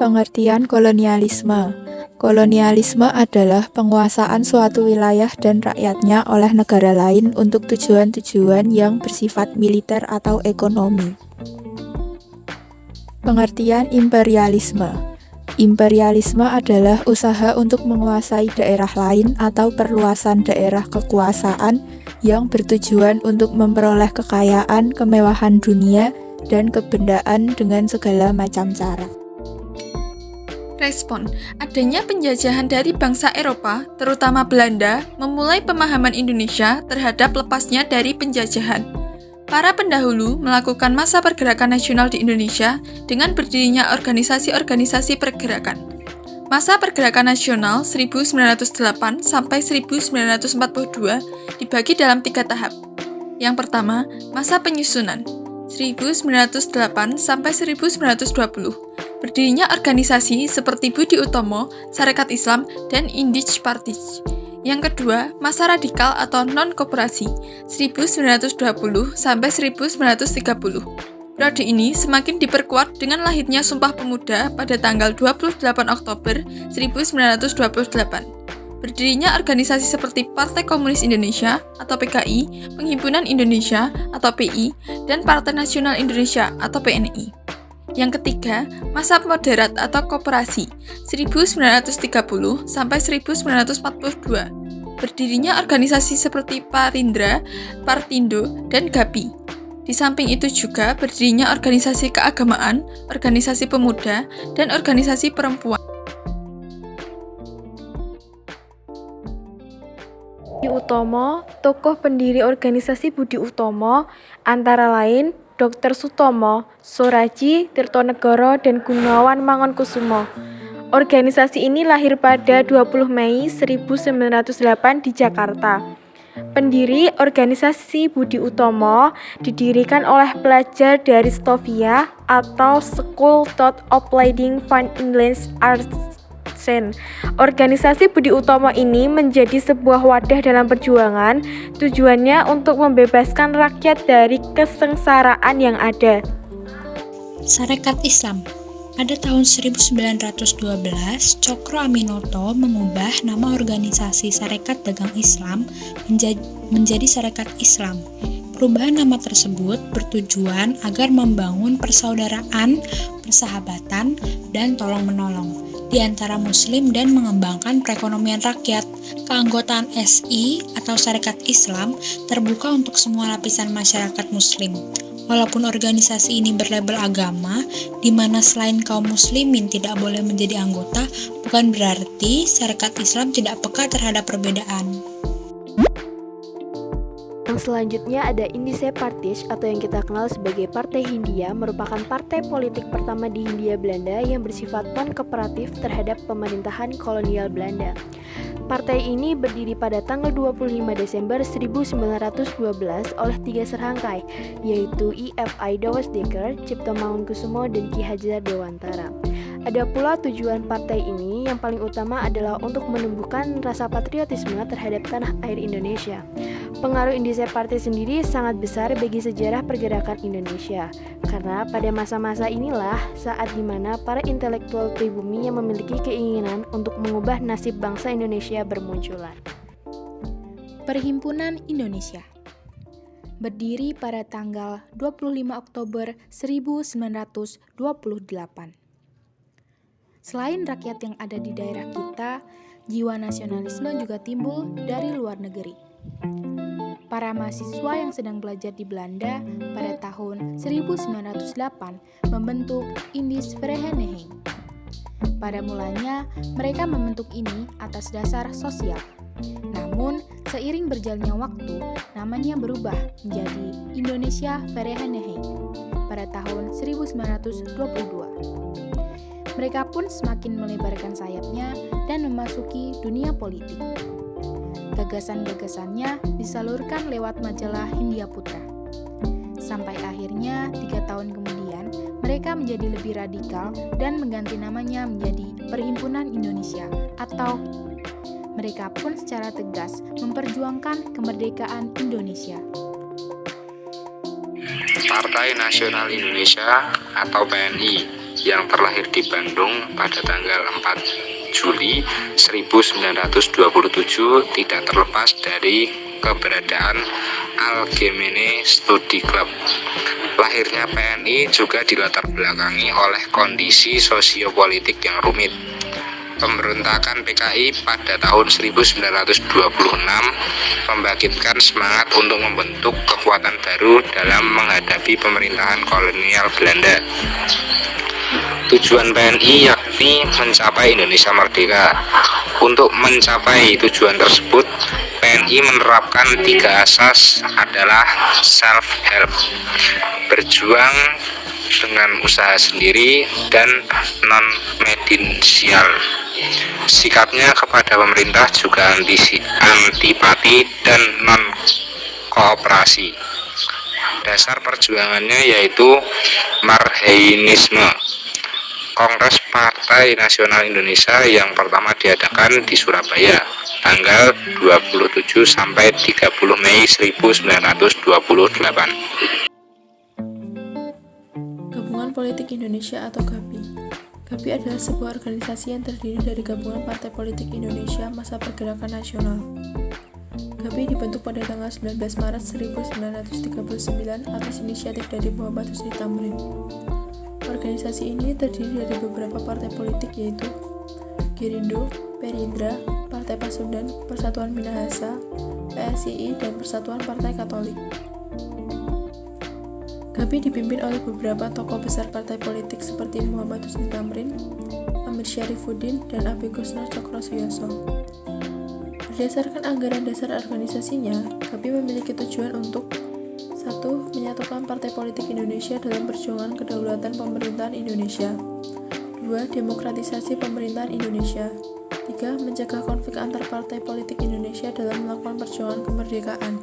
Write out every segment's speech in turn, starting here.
Pengertian kolonialisme. Kolonialisme adalah penguasaan suatu wilayah dan rakyatnya oleh negara lain untuk tujuan-tujuan yang bersifat militer atau ekonomi. Pengertian imperialisme. Imperialisme adalah usaha untuk menguasai daerah lain atau perluasan daerah kekuasaan yang bertujuan untuk memperoleh kekayaan, kemewahan dunia, dan kebendaan dengan segala macam cara. Respon, adanya penjajahan dari bangsa Eropa, terutama Belanda, memulai pemahaman Indonesia terhadap lepasnya dari penjajahan. Para pendahulu melakukan masa pergerakan nasional di Indonesia dengan berdirinya organisasi-organisasi pergerakan. Masa pergerakan nasional 1908 sampai 1942 dibagi dalam 3 tahap. Yang pertama, masa penyusunan 1908 sampai 1920. Berdirinya organisasi seperti Budi Utomo, Sarekat Islam, dan Indich Party. Yang kedua, masa radikal atau non-koperasi 1920 sampai 1930. Periode ini semakin diperkuat dengan lahirnya Sumpah Pemuda pada tanggal 28 Oktober 1928. Berdirinya organisasi seperti Partai Komunis Indonesia atau PKI, Penghimpunan Indonesia atau PI, dan Partai Nasional Indonesia atau PNI. Yang ketiga, masa moderat atau koperasi 1930 sampai 1942. Berdirinya organisasi seperti Parindra, Partindo, dan GAPI. Di samping itu juga berdirinya organisasi keagamaan, organisasi pemuda, dan organisasi perempuan. Budi Utomo, tokoh pendiri organisasi Budi Utomo, antara lain Dr. Sutomo, Soraji, Tirtonegoro, dan Gunawan Mangunkusumo. Organisasi ini lahir pada 20 Mei 1908 di Jakarta. Pendiri organisasi Budi Utomo didirikan oleh pelajar dari Stovia atau School Thought of Leading Fine English Arts. Organisasi Budi Utomo ini menjadi sebuah wadah dalam perjuangan, tujuannya untuk membebaskan rakyat dari kesengsaraan yang ada. Sarekat Islam. Pada tahun 1912, Cokro Aminoto mengubah nama organisasi Sarekat Dagang Islam menjadi Sarekat Islam. Perubahan nama tersebut bertujuan agar membangun persaudaraan, persahabatan, dan tolong-menolong di antara Muslim dan mengembangkan perekonomian rakyat. Keanggotaan SI atau Sarekat Islam terbuka untuk semua lapisan masyarakat Muslim. Walaupun organisasi ini berlabel agama, di mana selain kaum muslimin tidak boleh menjadi anggota, bukan berarti Sarekat Islam tidak peka terhadap perbedaan. Yang selanjutnya ada Indische Partij atau yang kita kenal sebagai Partai Hindia, merupakan partai politik pertama di Hindia Belanda yang bersifat non-kooperatif terhadap pemerintahan kolonial Belanda. Partai ini berdiri pada tanggal 25 Desember 1912 oleh 3 serangkai, yaitu I.F.I. Douwesdekker, Cipto Mangunkusumo, dan Ki Hajar Dewantara. Ada pula tujuan partai ini yang paling utama adalah untuk menumbuhkan rasa patriotisme terhadap tanah air Indonesia. Pengaruh Indische Partij sendiri sangat besar bagi sejarah pergerakan Indonesia, karena pada masa-masa inilah saat dimana para intelektual pribumi yang memiliki keinginan untuk mengubah nasib bangsa Indonesia bermunculan. Perhimpunan Indonesia berdiri pada tanggal 25 Oktober 1928. Selain rakyat yang ada di daerah kita, jiwa nasionalisme juga timbul dari luar negeri. Para mahasiswa yang sedang belajar di Belanda pada tahun 1908 membentuk Indische Vereniging. Pada mulanya, mereka membentuk ini atas dasar sosial. Namun, seiring berjalannya waktu, namanya berubah menjadi Indonesia Vereniging pada tahun 1922. Mereka pun semakin melebarkan sayapnya dan memasuki dunia politik. Gagasan-gagasannya disalurkan lewat majalah Hindia Putra. Sampai akhirnya 3 tahun kemudian, mereka menjadi lebih radikal dan mengganti namanya menjadi Perhimpunan Indonesia atau mereka pun secara tegas memperjuangkan kemerdekaan Indonesia. Partai Nasional Indonesia atau PNI yang terlahir di Bandung pada tanggal 4 Juli 1927 tidak terlepas dari keberadaan Algemene Studi Club. Lahirnya PNI juga dilatar belakangi oleh kondisi sosiopolitik yang rumit. Pemberontakan PKI pada tahun 1926 membangkitkan semangat untuk membentuk kekuatan baru dalam menghadapi pemerintahan kolonial Belanda. Tujuan PNI yakni mencapai Indonesia merdeka. Untuk mencapai tujuan tersebut, PNI menerapkan 3 asas adalah self-help, berjuang dengan usaha sendiri, dan non-mediasial. Sikapnya kepada pemerintah juga antipati dan non-kooperasi. Dasar perjuangannya yaitu Marxisme. Kongres Partai Nasional Indonesia yang pertama diadakan di Surabaya tanggal 27 sampai 30 Mei 1928. Gabungan Politik Indonesia atau GAPI. GAPI adalah sebuah organisasi yang terdiri dari gabungan partai politik Indonesia masa pergerakan nasional. GAPI dibentuk pada tanggal 19 Maret 1939 atas inisiatif dari Muhammad Husni Tamrin. Organisasi ini terdiri dari beberapa partai politik yaitu Gerindo, Perindra, Partai Pasundan, Persatuan Minahasa, PSII, dan Persatuan Partai Katolik. GAPI dipimpin oleh beberapa tokoh besar partai politik seperti Muhammad Husni Tamrin, Amir Syarifuddin, dan Abikos Cokrosuyoso. Berdasarkan anggaran dasar organisasinya, GAPI memiliki tujuan untuk 1. Menyatukan partai politik Indonesia dalam perjuangan kedaulatan pemerintahan Indonesia. 2. Demokratisasi pemerintahan Indonesia. 3. Mencegah konflik antar partai politik Indonesia dalam melakukan perjuangan kemerdekaan.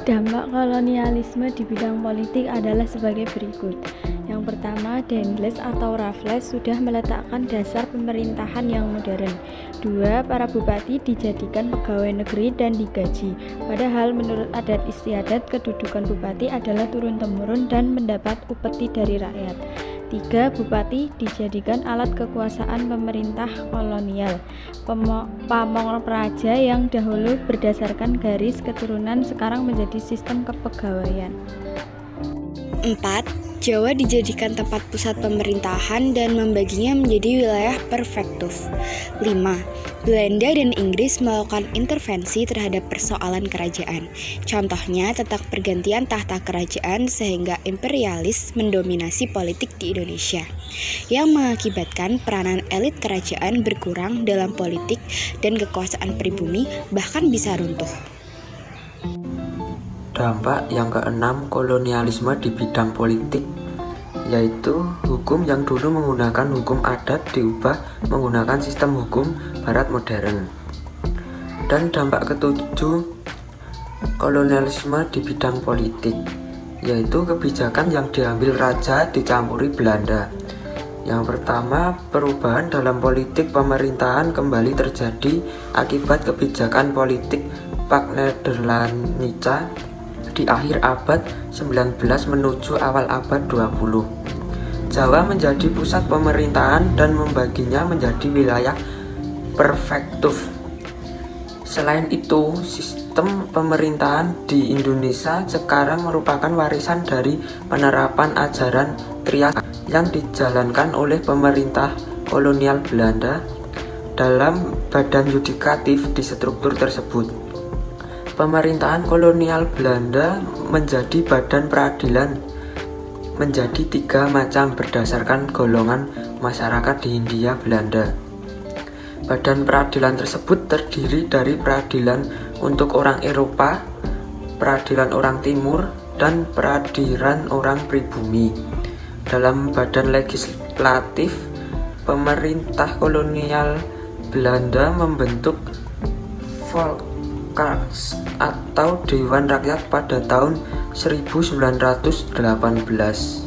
Dampak kolonialisme di bidang politik adalah sebagai berikut. Yang pertama, Dendles atau Raffles sudah meletakkan dasar pemerintahan yang modern. 2. Para bupati dijadikan pegawai negeri dan digaji. Padahal menurut adat istiadat, kedudukan bupati adalah turun-temurun dan mendapat upeti dari rakyat. 3. Bupati dijadikan alat kekuasaan pemerintah kolonial. Pamong praja yang dahulu berdasarkan garis keturunan sekarang menjadi sistem kepegawaian. 4. Jawa dijadikan tempat pusat pemerintahan dan membaginya menjadi wilayah prefektus. 5. Belanda dan Inggris melakukan intervensi terhadap persoalan kerajaan. Contohnya tentang pergantian tahta kerajaan sehingga imperialis mendominasi politik di Indonesia, yang mengakibatkan peranan elit kerajaan berkurang dalam politik dan kekuasaan pribumi bahkan bisa runtuh. Dampak yang keenam kolonialisme di bidang politik, yaitu hukum yang dulu menggunakan hukum adat diubah menggunakan sistem hukum barat modern. Dan dampak ketujuh kolonialisme di bidang politik, yaitu kebijakan yang diambil raja dicampuri Belanda. Yang pertama, perubahan dalam politik pemerintahan kembali terjadi akibat kebijakan politik Pak Nederlandse di akhir abad 19 menuju awal abad 20. Jawa menjadi pusat pemerintahan dan membaginya menjadi wilayah prefektus. Selain itu, sistem pemerintahan di Indonesia sekarang merupakan warisan dari penerapan ajaran trias yang dijalankan oleh pemerintah kolonial Belanda dalam badan yudikatif di struktur tersebut. Pemerintahan kolonial Belanda menjadi badan peradilan menjadi 3 macam berdasarkan golongan masyarakat di Hindia Belanda. Badan peradilan tersebut terdiri dari peradilan untuk orang Eropa, peradilan orang Timur, dan peradilan orang pribumi. Dalam badan legislatif, pemerintah kolonial Belanda membentuk Volksraad atau Dewan Rakyat pada tahun 1918.